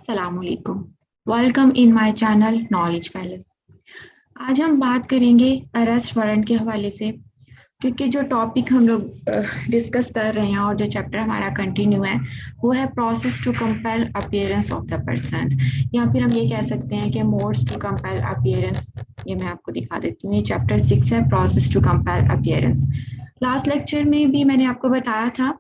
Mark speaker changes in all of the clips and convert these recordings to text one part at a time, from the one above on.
Speaker 1: अस्सलामुअलैकुम। Welcome in my channel knowledge palace. आज हम बात करेंगे अरेस्ट वारंट के हवाले से, क्योंकि जो टॉपिक हम लोग डिस्कस कर रहे हैं और जो चैप्टर हमारा कंटिन्यू है वो है process to compel appearance of the person, या फिर हम ये कह सकते हैं कि मोड्स टू कंपेल अपीयरेंस। ये मैं आपको दिखा देती हूँ। ये चैप्टर 6 है, process to compel appearance. Last lecture में भी मैंने आपको बताया था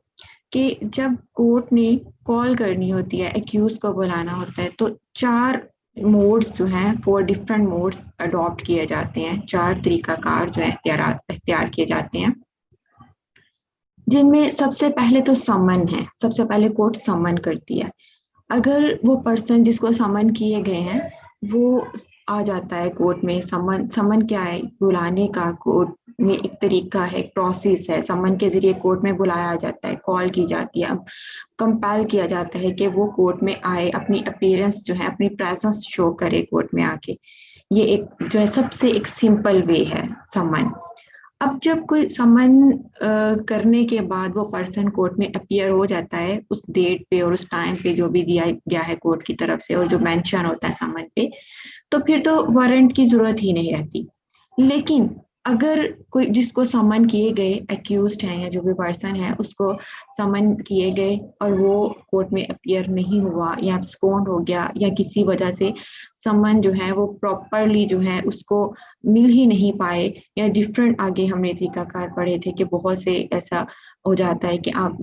Speaker 1: कि जब कोर्ट ने कॉल करनी होती है, एक्यूज को बुलाना होता है, तो चार मोड्स जो हैं, 4 डिफरेंट मोड्स अडॉप्ट किए जाते हैं। 4 तरीकाकार जो है इख्तियार किए जाते हैं, जिनमें सबसे पहले तो समन है। सबसे पहले कोर्ट समन करती है। अगर वो पर्सन जिसको समन किए गए हैं वो आ जाता है कोर्ट में। समन समन क्या है? बुलाने का कोर्ट में एक तरीका है, एक प्रोसेस है। समन के जरिए कोर्ट में बुलाया जाता है, कॉल की जाती है, कंपेल किया जाता है कि वो कोर्ट में आए, अपनी अपीयरेंस जो है, अपनी प्रेजेंस शो करे कोर्ट में आके। ये एक जो है सबसे एक सिंपल वे है समन। अब जब कोई समन करने के बाद वो पर्सन कोर्ट में अपीयर हो जाता है उस डेट पे और उस टाइम पे जो भी दिया गया है कोर्ट की तरफ से और जो मेंशन होता है समन पे, तो फिर तो वारंट की जरूरत ही नहीं रहती। लेकिन अगर कोई जिसको समन किए गए, अक्यूज्ड है या जो भी पर्सन है, उसको समन किए गए और वो कोर्ट में अपीयर नहीं हुआ या एब्सकॉन्ड हो गया, या किसी वजह से समन जो है वो प्रॉपरली जो है उसको मिल ही नहीं पाए, या डिफरेंट, आगे हमने तरीकाकार पढ़े थे कि बहुत से ऐसा हो जाता है कि आप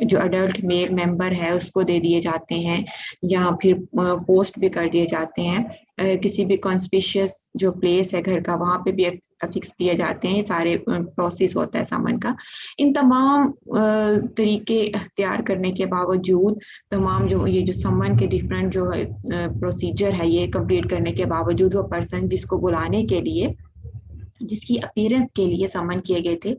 Speaker 1: जो अडल्ट मेल मेंबर है उसको दे दिए जाते हैं, या फिर पोस्ट भी कर दिए जाते हैं। किसी भी कॉन्स्पिशियस जो प्लेस है घर का, वहां पे भी अफिक्स किए जाते हैं। ये सारे प्रोसेस होता है समन का। इन तमाम तरीके अख्तियार करने के बावजूद, तमाम जो ये जो समन के डिफरेंट जो है प्रोसीजर है, ये कंप्लीट करने के बावजूद वो पर्सन जिसको बुलाने के लिए, जिसकी अपीयरेंस के लिए समन किए गए थे,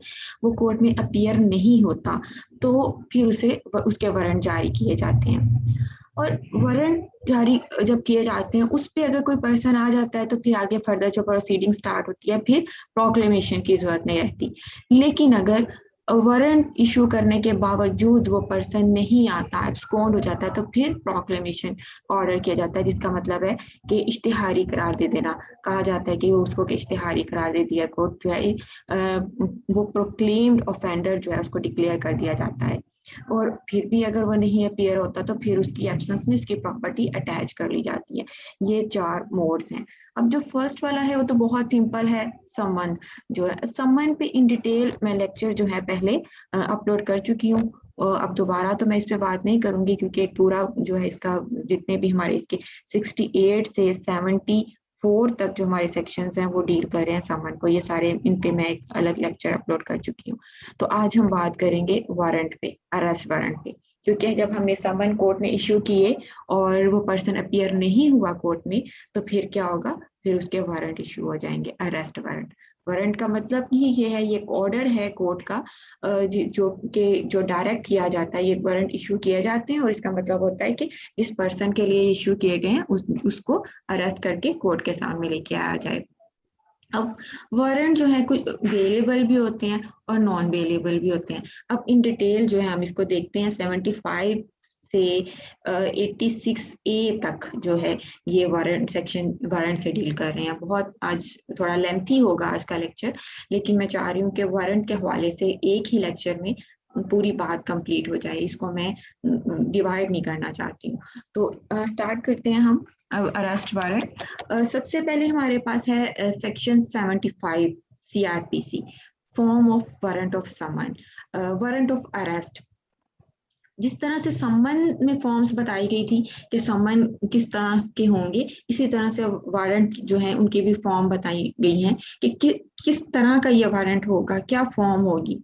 Speaker 1: वो कोर्ट में अपीयर नहीं होता, तो फिर उसे उसके वारंट जारी किए जाते हैं। और वारंट जारी जब किए जाते हैं उस पे अगर कोई पर्सन आ जाता है तो फिर आगे फर्दर जो प्रोसीडिंग स्टार्ट होती है, फिर प्रोक्लेमेशन की जरूरत नहीं रहती। लेकिन अगर वारंट इशू करने के बावजूद वो पर्सन नहीं आता, एब्सकॉन्ड हो जाता है, तो फिर प्रोक्लेमेशन ऑर्डर किया जाता है, जिसका मतलब है कि इश्तिहारी करार दे देना। कहा जाता है कि वो उसको इश्तिहारी करार दे दिया कोर्ट जो है, वो प्रोक्लेम्ड ऑफेंडर जो है उसको डिक्लेयर कर दिया जाता है। और फिर भी अगर वो नहीं अपीयर होता तो फिर उसकी एब्सेंस में उसकी प्रॉपर्टी अटैच कर ली जाती है। ये 4 मोड्स हैं। अब जो फर्स्ट वाला है वो तो बहुत सिंपल है, समन। जो है समन पे इन डिटेल मैं लेक्चर जो है पहले अपलोड कर चुकी हूँ। अब दोबारा तो मैं इस पे बात नहीं करूंगी, क्योंकि एक पूरा जो है इसका जितने भी हमारे इसके 68 से 74 तक जो हमारे सेक्शंस हैं वो डील कर रहे हैं समन को। ये सारे इन पे मैं एक अलग लेक्चर अपलोड कर चुकी हूँ। तो आज हम बात करेंगे वारंट पे, अरेस्ट वारंट पे। क्योंकि जब हमने समन कोर्ट ने इश्यू किए और वो पर्सन अपीयर नहीं हुआ कोर्ट में, तो फिर क्या होगा? फिर उसके वारंट इश्यू हो जाएंगे, अरेस्ट वारंट। वारंट का मतलब ये है, ये एक ऑर्डर है कोर्ट का, जो डायरेक्ट किया जाता है। ये वारंट इशू किए जाते हैं और इसका मतलब होता है कि इस पर्सन के लिए इशू किए गए हैं, उसको अरेस्ट करके कोर्ट के सामने लेके आया जाए। अब वारंट जो है कुछ वेलेबल भी होते हैं और नॉन वेलेबल भी होते हैं। अब इन डिटेल जो है हम इसको देखते हैं। 75 से 86A तक जो है ये वारंट सेक्शन वारंट से डील कर रहे हैं। बहुत आज थोड़ा लेंथी होगा आज का लेक्चर, लेकिन मैं चाह रही हूँ कि वारंट के हवाले से एक ही लेक्चर में पूरी बात कंप्लीट हो जाए। इसको मैं डिवाइड नहीं करना चाहती हूँ। तो स्टार्ट करते हैं हम अरेस्ट वारंट। सबसे पहले हमारे पास है section 75 CRPC, form of warrant of summon, warrant of arrest. जिस तरह से समन में फॉर्म्स बताई गई थी कि समन किस तरह के होंगे, इसी तरह से वारंट जो है उनकी भी फॉर्म बताई गई हैं कि किस तरह का ये वारंट होगा, क्या फॉर्म होगी।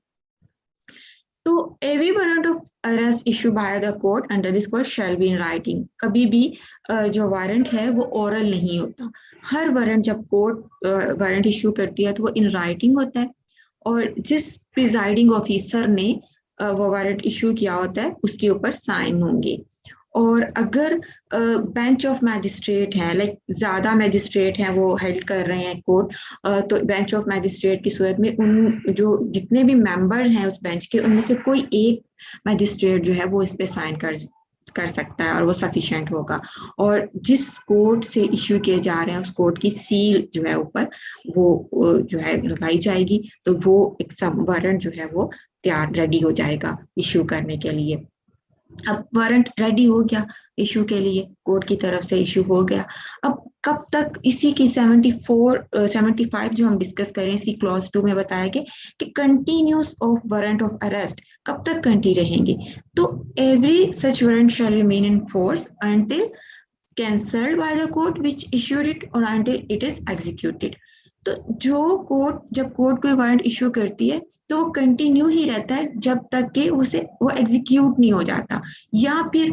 Speaker 1: तो every warrant of arrest issue by the court under this code shall be in writing. कभी भी जो वारंट है वो ओरल नहीं होता। हर वारंट जब कोर्ट वारंट इशू करती है तो वो इन राइटिंग होता है, और जिस प्रिजाइडिंग ऑफिसर ने वो वारंट इशू किया होता है उसके ऊपर साइन होंगे। और अगर बेंच ऑफ मैजिस्ट्रेट है, लाइक ज्यादा मैजिस्ट्रेट हैं वो हेल्ड कर रहे हैं कोर्ट, तो बेंच ऑफ मैजिस्ट्रेट की सूरत में उन जो जितने भी मेंबर्स हैं उस बेंच के, उनमें से कोई एक मैजिस्ट्रेट जो है वो इस पे साइन कर कर सकता है और वो सफिशिएंट होगा। और जिस कोर्ट से इश्यू किए जा रहे हैं उस कोर्ट की सील जो है ऊपर वो जो है लगाई जाएगी, तो वो एक सब वारंट जो है वो तैयार रेडी हो जाएगा इश्यू करने के लिए। अब वारंट रेडी हो गया इशू के लिए, कोर्ट की तरफ से इशू हो गया। अब कब तक इसी की 75 जो हम डिस्कस करें, इसी क्लॉज 2 में बताया गया कि continuous of warrant of arrest कब तक कंटिन्यू रहेंगे। तो every such warrant shall remain in force until cancelled by the court which issued it or until it is executed। तो जो कोर्ट जब कोर्ट कोई वारंट इश्यू करती है तो वो कंटिन्यू ही रहता है जब तक कि उसे वो एग्जीक्यूट नहीं हो जाता। या फिर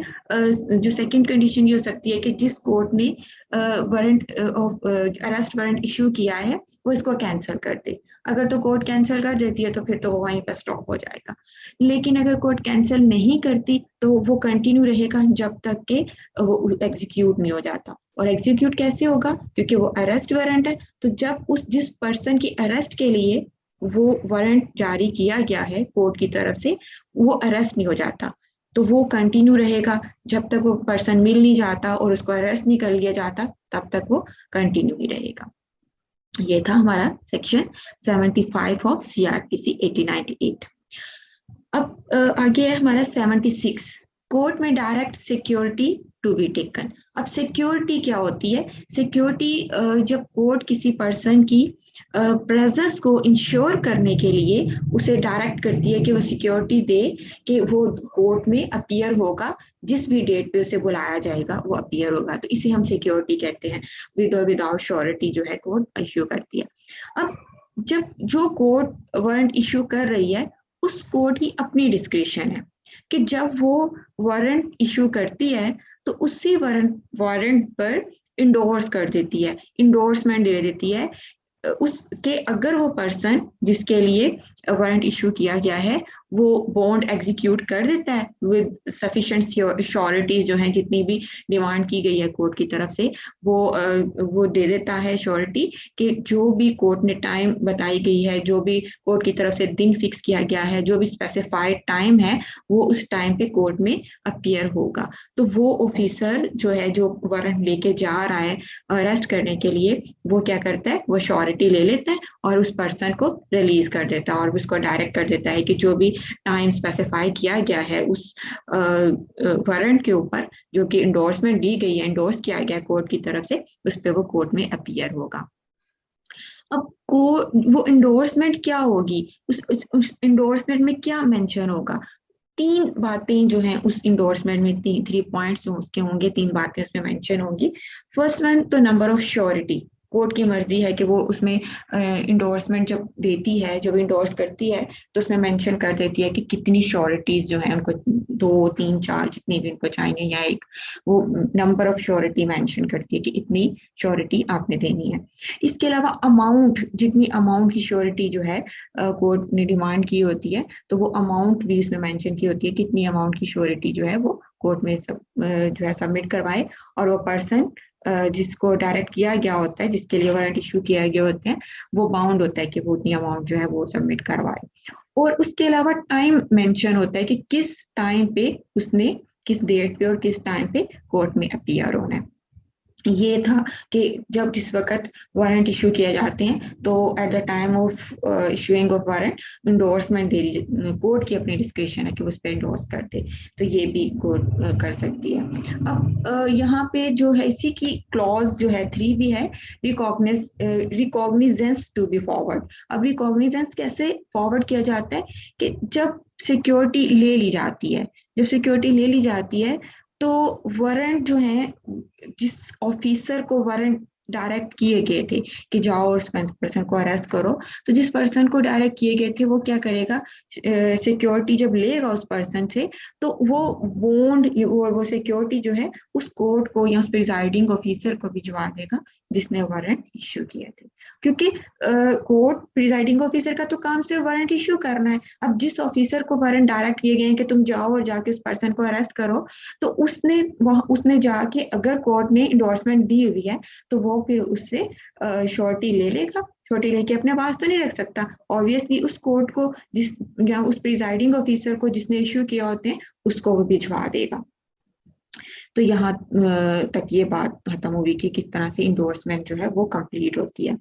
Speaker 1: जो सेकंड कंडीशन ये हो सकती है कि जिस कोर्ट ने warrant of arrest warrant issue किया है वो इसको कैंसिल कर दे। अगर तो कोर्ट कैंसिल कर देती है तो फिर तो वो वहीं पर स्टॉप हो जाएगा। लेकिन अगर कोर्ट कैंसिल नहीं करती तो वो कंटिन्यू रहेगा जब तक कि वो एग्जीक्यूट नहीं हो जाता। और एग्जीक्यूट कैसे होगा, क्योंकि वो अरेस्ट वारंट है, तो जब उस जिस पर्सन की अरेस्ट के लिए वो वारंट जारी किया गया है कोर्ट की तरफ से वो अरेस्ट नहीं हो जाता, तो वो कंटिन्यू रहेगा जब तक वो पर्सन मिल नहीं जाता और उसको अरेस्ट नहीं कर लिया जाता, तब तक वो कंटिन्यू ही रहेगा। ये था हमारा सेक्शन 75 ऑफ सीआरपीसी 1898। अब आगे है हमारा 76, कोर्ट में direct security to be taken. अब सिक्योरिटी क्या होती है? सिक्योरिटी जब कोर्ट किसी पर्सन की प्रेजेंस को इंश्योर करने के लिए उसे डायरेक्ट करती है कि वो सिक्योरिटी दे कि वो कोर्ट में अपीयर होगा, जिस भी डेट पे उसे बुलाया जाएगा वो अपीयर होगा, तो इसे हम सिक्योरिटी कहते हैं। विद और विदाउट श्योरिटी जो है कोर्ट इश्यू करती है। अब जब जो कोर्ट वारंट इश्यू कर रही है उस कोर्ट की अपनी डिस्क्रिप्शन है कि जब वो वारंट इशू करती है तो उसी वारंट पर इंडोर्स कर देती है, इंडोर्समेंट दे देती है उसके, अगर वो पर्सन जिसके लिए वारंट इशू किया गया है वो बॉन्ड एग्जीक्यूट कर देता है विद सफिशिएंट श्योरिटीज जो हैं, जितनी भी डिमांड की गई है कोर्ट की तरफ से वो दे देता है श्योरिटी कि जो भी कोर्ट ने टाइम बताई गई है, जो भी कोर्ट की तरफ से दिन फिक्स किया गया है, जो भी स्पेसिफाइड टाइम है वो उस टाइम पे कोर्ट में अपीयर होगा। तो वो ऑफिसर जो है जो वारंट लेके जा रहा है अरेस्ट करने के लिए वो क्या करता है, वो श्योरिटी ले लेता है और उस पर्सन को रिलीज कर देता है और उसको डायरेक्ट कर देता है कि जो भी टाइम स्पेसिफाई किया गया है उस वारंट के ऊपर जो कि इंडोर्समेंट दी गई है, इंडोर्स किया गया कोर्ट की तरफ से, उस पर वो कोर्ट में अपीयर होगा। अब को वो इंडोर्समेंट क्या होगी, उस इंडोर्समेंट में क्या मेंशन होगा? 3 बातें जो हैं उस इंडोर्समेंट में, 3 पॉइंट्स उसके होंगे, 3 बातें उसमें मेंशन होंगी। फर्स्ट वन तो नंबर ऑफ श्योरिटी, कोर्ट की मर्जी है कि वो उसमें इंडोर्समेंट जब देती है, जब इंडोर्स करती है तो उसमें मेंशन कर देती है कि कितनी श्योरिटीज जो है उनको 2 3 4 जितनी भी उनको चाहिए, या एक वो नंबर ऑफ श्योरिटी मेंशन करती है कि इतनी श्योरिटी आपने देनी है। इसके अलावा अमाउंट, जितनी अमाउंट की श्योरिटी जो है कोर्ट ने डिमांड की होती है तो वो अमाउंट भी इसमें मेंशन की होती है, कितनी अमाउंट की श्योरिटी जो है वो कोर्ट में जो है सबमिट करवाए और वो पर्सन जिसको डायरेक्ट किया गया होता है, जिसके लिए वारंट इशू किया गया होता है, वो बाउंड होता है कि वो उतनी अमाउंट जो है वो सबमिट करवाए। और उसके अलावा टाइम मेंशन होता है कि किस टाइम पे उसने, किस डेट पे और किस टाइम पे कोर्ट में अपीयर होना है। ये था कि जब जिस वक्त वारंट इशू किए जाते हैं तो at the time of issuing of warrant endorsement दे दीजिए, कोर्ट की अपनी डिस्क्रिप्शन है कि उस पर इंडोर्स कर दे, तो ये भी कोर्ट कर सकती है। अब यहाँ पे जो है इसी की क्लॉज जो है 3 भी है, रिकॉग्निजेंस टू बी फॉरवर्ड। अब रिकॉग्निजेंस कैसे फॉरवर्ड किया जाता है कि जब सिक्योरिटी ले ली जाती है, जब सिक्योरिटी ले ली जाती है तो वारंट जो है, जिस ऑफिसर को वारंट डायरेक्ट किए गए थे कि जाओ और पर्सन को अरेस्ट करो, तो जिस पर्सन को डायरेक्ट किए गए थे वो क्या करेगा, सिक्योरिटी जब लेगा उस पर्सन से तो वो बॉन्ड और वो सिक्योरिटी जो है उस कोर्ट को या उस प्रिजाइडिंग ऑफिसर को भिजवा देगा जिसने वारंट इश्यू किए थे। क्योंकि कोर्ट प्रिजाइडिंग ऑफिसर का तो काम सिर्फ वारंट इश्यू करना है। अब जिस ऑफिसर को वारंट डायरेक्ट किए गए हैं कि तुम जाओ और जाके उस पर्सन को अरेस्ट करो, तो उसने जाके अगर कोर्ट ने इंडोर्समेंट दी हुई है तो वो फिर उससे श्योरिटी ले लेगा, श्योरिटी लेके अपने पास तो नहीं रख सकता, ऑब्वियसली उस कोर्ट को जिस या उस प्रिजाइडिंग ऑफिसर को जिसने इश्यू किया होते हैं उसको वो भिजवा देगा। तो यहाँ तक ये बात खत्म हुई कि किस तरह से इंडोर्समेंट जो है वो कंप्लीट होती है।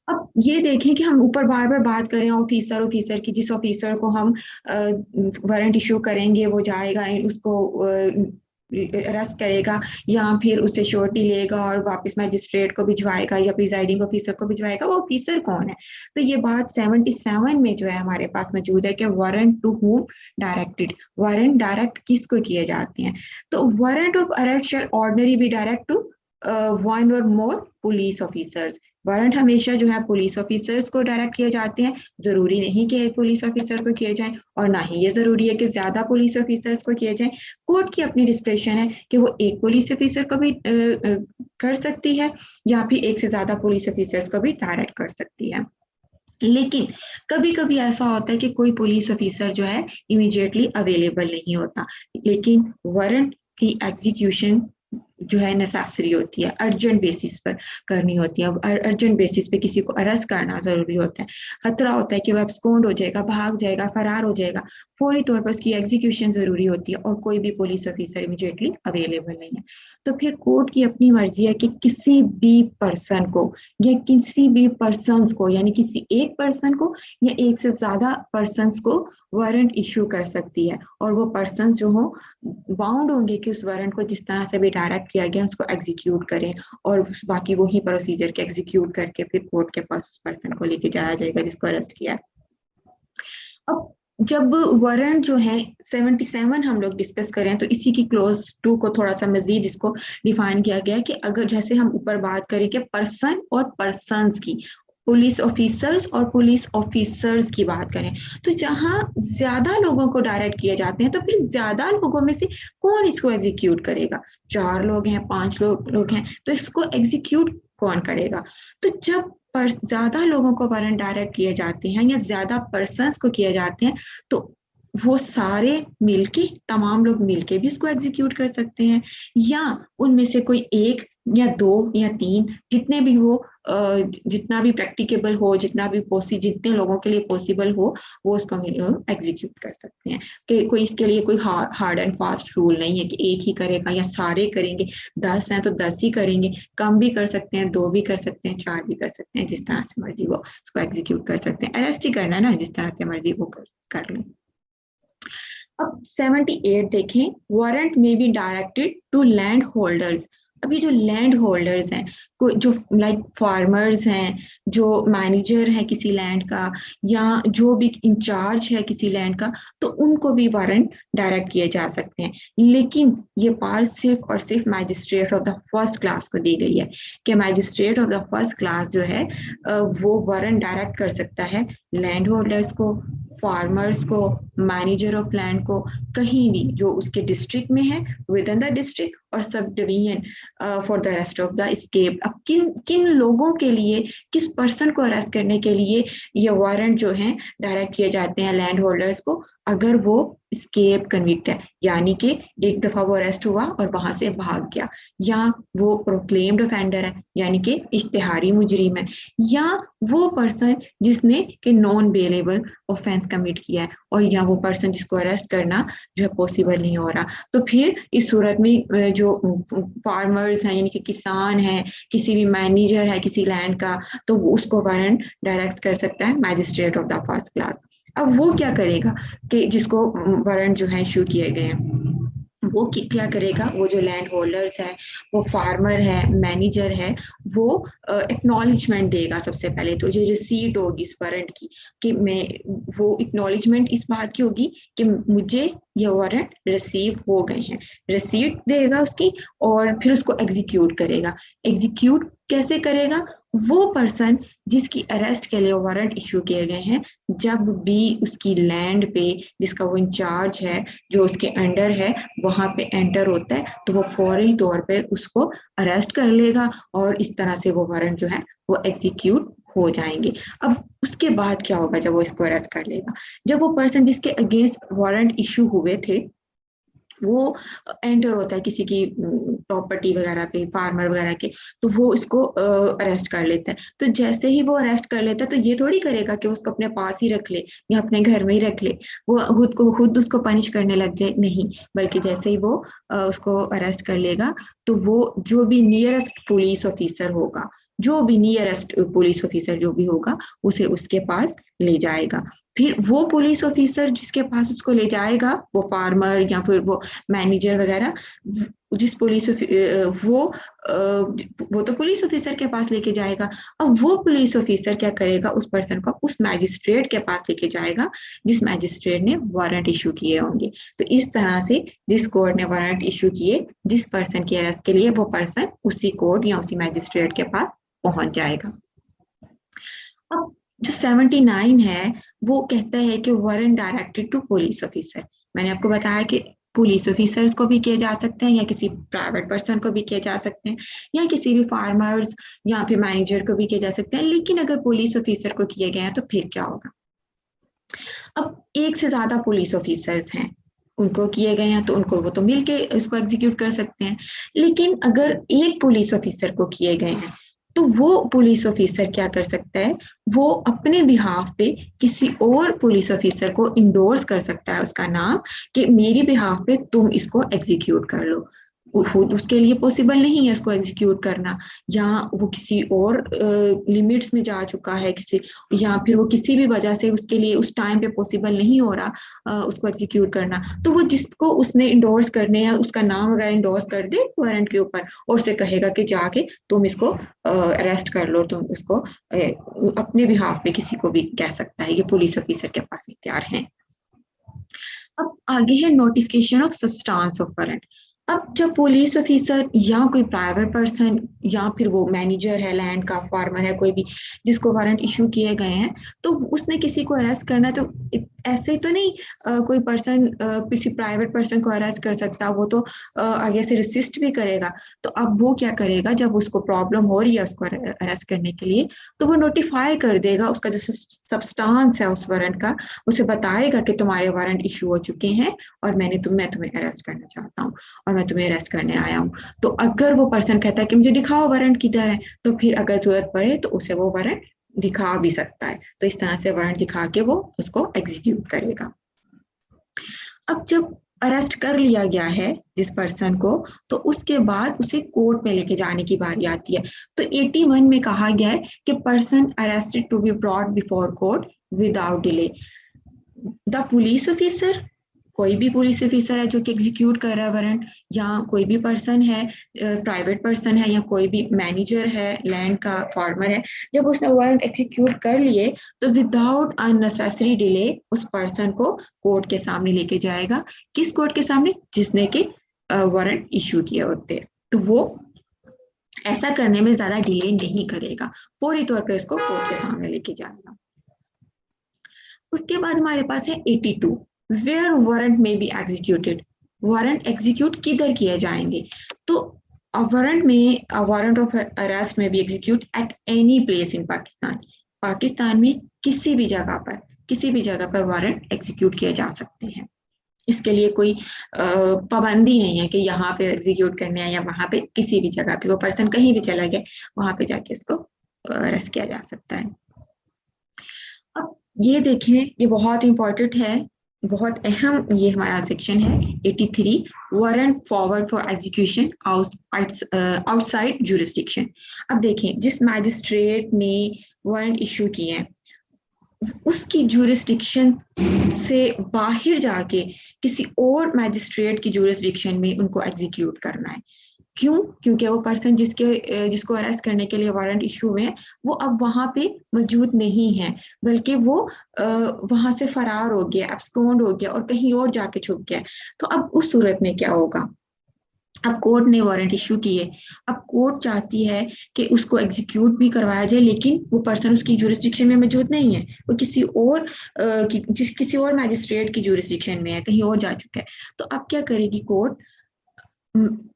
Speaker 1: अब ये देखें कि हम ऊपर बार बार बात करें ऑफिसर ऑफिसर की, जिस ऑफिसर को हम वारंट इशू करेंगे वो जाएगा उसको अरेस्ट करेगा, या फिर उससे श्योरिटी लेगा और वापस मैजिस्ट्रेट को भिजवाएगा या प्रिजाइडिंग ऑफिसर को भिजवाएगा, वो ऑफिसर कौन है। तो ये बात 77 में जो है हमारे पास मौजूद है कि warrant to whom directed, warrant direct किसको किए जाते हैं। तो warrant of arrest shall ordinary be direct to one or more police officers. Warrant हमेशा जो है पुलिस ऑफिसर्स को डायरेक्ट किए जाते हैं, जरूरी नहीं कि एक पुलिस ऑफिसर को किए जाएं, और ना ही ये जरूरी है कि ज्यादा पुलिस ऑफिसर्स को किए जाएं। कोर्ट की अपनी डिस्क्रिप्शन है कि वो एक पुलिस ऑफिसर को भी कर सकती है, या फिर एक से ज्यादा पुलिस ऑफिसर्स को भी डायरेक्ट कर सकती है। लेकिन कभी कभी ऐसा होता है कि कोई पुलिस ऑफिसर जो है इमीडिएटली अवेलेबल नहीं होता, लेकिन वारंट की एग्जीक्यूशन जो है नेसेसरी होती है, अर्जेंट बेसिस पर करनी होती है। अर्जेंट बेसिस पे किसी को अरेस्ट करना जरूरी होता है, खतरा होता है कि वो एब्सकॉन्ड हो जाएगा, भाग जाएगा, फरार हो जाएगा, फौरी तौर पर उसकी एग्जीक्यूशन जरूरी होती है, और कोई भी पुलिस ऑफिसर इमीडिएटली अवेलेबल नहीं है। तो फिर कोर्ट की अपनी मर्जी है कि किसी भी पर्सन को या किसी भी पर्सन्स को, यानी किसी एक पर्सन को या एक से ज्यादा पर्सन्स को वारंट इशू कर सकती है, और वो पर्सन जो हो बाउंड होंगे कि उस वारंट को जिस तरह से भी डायरेक्ट किया गया उसको एग्जीक्यूट करें, और बाकी वही प्रोसीजर के एग्जीक्यूट करके फिर कोर्ट के पास उस पर्सन को लेके जाया जाएगा जिसको अरेस्ट किया है। अब जब वारंट जो है 77 हम लोग डिस्कस करें तो इसी की क्लोज 2 को थोड़ा सा मजीद इसको डिफाइन किया गया कि अगर जैसे हम ऊपर बात करें कि पर्सन और पर्सन्स की, पुलिस ऑफिसर्स और पुलिस ऑफिसर्स की बात करें, तो जहां ज्यादा लोगों को डायरेक्ट किए जाते हैं तो फिर ज्यादा लोगों में से कौन इसको एग्जीक्यूट करेगा। 4 लोग हैं, 5 लोग हैं, तो इसको एग्जीक्यूट कौन करेगा। तो जब पर ज्यादा लोगों को वारंट डायरेक्ट किए जाते हैं या ज्यादा पर्सन्स को किए जाते हैं, तो वो सारे मिलके, तमाम लोग मिलके भी इसको एग्जीक्यूट कर सकते हैं, या उनमें से कोई एक या 2 या 3, जितने भी हो, जितना भी प्रैक्टिकेबल हो, जितना भी जितने लोगों के लिए पॉसिबल हो, वो उसको एग्जीक्यूट कर सकते हैं। कि कोई इसके लिए कोई हार्ड एंड फास्ट रूल नहीं है कि एक ही करेगा या सारे करेंगे। 10 हैं तो 10 ही करेंगे, कम भी कर सकते हैं, 2 भी कर सकते हैं, 4 भी कर सकते हैं, जिस तरह से मर्जी वो उसको एग्जीक्यूट कर सकते हैं। अरेस्ट ही करना है ना, जिस तरह से मर्जी वो कर लें। अब 78 देखें, वारंट में be directed to land holders. अभी जो लैंड होल्डर्स हैं, जो लाइक फार्मर्स हैं, जो मैनेजर है किसी लैंड का, या जो भी इंचार्ज है किसी लैंड का, तो उनको भी वारंट डायरेक्ट किए जा सकते हैं। लेकिन ये पावर सिर्फ और सिर्फ magistrate of the first class को दी गई है, कि magistrate of the first class जो है वो वारंट डायरेक्ट कर सकता है लैंड होल्डर्स को, फार्मर्स को, मैनेजर ऑफ लैंड को, कहीं भी जो उसके डिस्ट्रिक्ट में है, विद इन द डिस्ट्रिक्ट, और sub division for the rest of the scape. अब किन किन लोगों के लिए, किस पर्सन को अरेस्ट करने के लिए ये वारंट जो है डायरेक्ट किए जाते हैं लैंड होल्डर्स को, अगर वो स्केप कन्विक्ट है, यानी कि एक दफा वो अरेस्ट हुआ और वहां से भाग गया, या वो प्रोक्लेम्ड ऑफेंडर है यानी कि इश्तिहारी मुजरिम है, या वो पर्सन जिसने के नॉन बेलेबल ऑफेंस कमिट किया है, और या वो पर्सन जिसको अरेस्ट करना जो है पॉसिबल नहीं हो रहा। तो फिर इस सूरत में जो फार्मर्स हैं यानी कि किसान हैं, किसी भी मैनेजर है किसी लैंड का, तो वो उसको वारंट डायरेक्ट कर सकता है magistrate of the first class. अब वो क्या करेगा कि जिसको वारंट जो है इशू किए गए हैं, वो क्या करेगा, वो जो लैंड होल्डर्स है, वो फार्मर है, मैनेजर है, वो एक्नॉलेजमेंट देगा। सबसे पहले तो जो रिसीट होगी इस वारंट की, कि मैं, वो एक्नॉलेजमेंट इस बात की होगी कि मुझे ये वारंट रिसीव हो गए हैं, रिसीट देगा उसकी, और फिर उसको एग्जीक्यूट करेगा। एग्जीक्यूट कैसे करेगा, वो पर्सन जिसकी अरेस्ट के लिए वारंट इशू किए गए हैं, जब भी उसकी लैंड पे जिसका वो इंचार्ज है, जो उसके अंडर है, वहां पे एंटर होता है, तो वो फौरी तौर पे उसको अरेस्ट कर लेगा, और इस तरह से वो वारंट जो है वो एग्जीक्यूट हो जाएंगे। अब उसके बाद क्या होगा जब वो इसको अरेस्ट कर लेगा, जब वो पर्सन जिसके अगेंस्ट वारंट इशू हुए थे वो एंटर होता है किसी की प्रॉपर्टी वगैरह पे, फार्मर वगैरह के, तो वो इसको अरेस्ट कर लेता है। तो जैसे ही वो अरेस्ट कर लेता है तो ये थोड़ी करेगा कि उसको अपने पास ही रख ले या अपने घर में ही रख ले, वो खुद उसको पनिश करने लग जाए, नहीं, बल्कि जैसे ही वो उसको अरेस्ट कर लेगा तो वो जो भी नियरेस्ट पुलिस ऑफिसर होगा, जो भी नियरेस्ट पुलिस ऑफिसर जो भी होगा, उसे उसके पास ले जाएगा। फिर वो पुलिस ऑफिसर जिसके पास उसको ले जाएगा, वो फार्मर या फिर वो मैनेजर वगैरह, जिस पुलिस वो तो पुलिस ऑफिसर के पास लेके जाएगा। अब वो पुलिस ऑफिसर क्या करेगा, उस पर्सन को उस मैजिस्ट्रेट के पास लेके जाएगा जिस मैजिस्ट्रेट ने वारंट इशू किए होंगे। तो इस तरह से जिस कोर्ट ने वारंट इशू किए जिस पर्सन की अरेस्ट के लिए, वो पर्सन उसी कोर्ट या उसी मैजिस्ट्रेट के पास पहुंच जाएगा। अब जो 79 है वो कहता है कि warrant directed to police officer. मैंने आपको बताया कि पुलिस ऑफिसर्स को भी किए जा सकते हैं या किसी प्राइवेट पर्सन को भी किए जा सकते हैं या किसी भी फार्मर्स या फिर मैनेजर को भी किए जा सकते हैं, लेकिन अगर पुलिस ऑफिसर को किए गए हैं तो फिर क्या होगा। अब एक से ज्यादा पुलिस ऑफिसर्स हैं, उनको किए गए हैं तो उनको वो तो मिलके इसको एग्जीक्यूट कर सकते हैं। लेकिन अगर एक पुलिस ऑफिसर को किए गए हैं तो वो पुलिस ऑफिसर क्या कर सकता है, वो अपने बिहाफ पे किसी और पुलिस ऑफिसर को इंडोर्स कर सकता है उसका नाम, कि मेरी बिहाफ पे तुम इसको एग्जीक्यूट कर लो। उसके लिए पॉसिबल नहीं है इसको एग्जीक्यूट करना, या वो किसी और लिमिट्स में जा चुका है किसी, या फिर वो किसी भी वजह से उसके लिए उस टाइम पे पॉसिबल नहीं हो रहा उसको एग्जीक्यूट करना, तो वो जिसको उसने इंडोर्स करने या उसका नाम वगैरह इंडोर्स कर दे वारंट के ऊपर और उसे कहेगा कि जाके तुम इसको अरेस्ट कर लो, तुम इसको अपने बिहाफ पे किसी को भी कह सकता है, ये पुलिस ऑफिसर के पास इख्तियार है। अब आगे है notification of substance of warrant. अब जब पुलिस ऑफिसर या कोई प्राइवेट पर्सन या फिर वो मैनेजर है लैंड का, फार्मर है, कोई भी जिसको वारंट इशू किए गए हैं, तो उसने किसी को अरेस्ट करना, तो ऐसे तो नहीं कोई पर्सन किसी प्राइवेट पर्सन को अरेस्ट कर सकता, वो तो आगे से रेसिस्ट भी करेगा। तो अब वो क्या करेगा, जब उसको प्रॉब्लम हो रही है उसको अरेस्ट करने के लिए, तो वो नोटिफाई कर देगा उसका जो सब्सटेंस है उस वारंट का, उसे बताएगा कि तुम्हारे वारंट इशू हो चुके हैं और मैं तुम्हें अरेस्ट करना चाहता हूँ और मैं तुम्हें अरेस्ट करने आया हूँ। तो अगर वो पर्सन कहता है कि मुझे दिखाओ वारंट किधर है, तो फिर अगर जरूरत पड़े तो उसे वो वारंट दिखा भी सकता है। तो इस तरह से वारंट दिखा के वो उसको एग्जीक्यूट करेगा। अब जब अरेस्ट कर लिया गया है जिस पर्सन को, तो उसके बाद उसे कोर्ट में लेके जाने की बारी आती है। तो 81 में कहा गया है कि person arrested to be brought before court without delay. The police officer, कोई भी पुलिस ऑफिसर है जो कि एग्जीक्यूट कर रहा है वारंट, या कोई भी पर्सन है, प्राइवेट पर्सन है, या कोई भी मैनेजर है लैंड का, फार्मर है, जब उसने वारंट एग्जीक्यूट कर लिए तो विदाउट अननेसेसरी डिले उस पर्सन को कोर्ट के सामने लेके जाएगा। किस कोर्ट के सामने, जिसने के वारंट इशू किए होते हैं। तो वो ऐसा करने में ज्यादा डिले नहीं करेगा, फौरी तौर पर इसको कोर्ट के सामने लेके जाएगा। उसके बाद हमारे पास है 82, वेयर वारंट में बी एग्जीक्यूटेड। वारंट एग्जीक्यूट किधर किए जाएंगे, तो warrant of arrest may be execute at any place in Pakistan. Pakistan में किसी भी जगह पर वारंट एग्जीक्यूट किए जा सकते हैं। इसके लिए कोई पाबंदी नहीं है कि यहाँ पे एग्जीक्यूट करने हैं या वहां पे, किसी भी जगह पे वो पर्सन कहीं भी चला गया वहां पे जाके इसको अरेस्ट किया जा सकता है। अब ये देखें, ये बहुत इंपॉर्टेंट है, बहुत अहम ये हमारा सेक्शन है 83, warrant forward for execution outside jurisdiction. अब देखें, जिस मैजिस्ट्रेट ने वारंट इशू किए हैं उसकी जुरिस्डिक्शन से बाहर जाके किसी और मैजिस्ट्रेट की जुरिस्डिक्शन में उनको एग्जीक्यूट करना है। क्यों? क्योंकि वो पर्सन जिसको अरेस्ट करने के लिए वारंट इशू हुए हैं वो अब वहां पे मौजूद नहीं है, बल्कि वो वहां से फरार हो गया, एब्सकॉन्ड हो गया और कहीं और जाके छुप गया। तो अब उस सूरत में क्या होगा, अब कोर्ट ने वारंट इशू किए, अब कोर्ट चाहती है कि उसको एग्जीक्यूट भी करवाया जाए, लेकिन वो पर्सन उसकी जुरिस्डिक्शन में मौजूद नहीं है, वो किसी और मैजिस्ट्रेट की जुरिस्डिक्शन में है, कहीं और जा चुका है। तो अब क्या करेगी कोर्ट,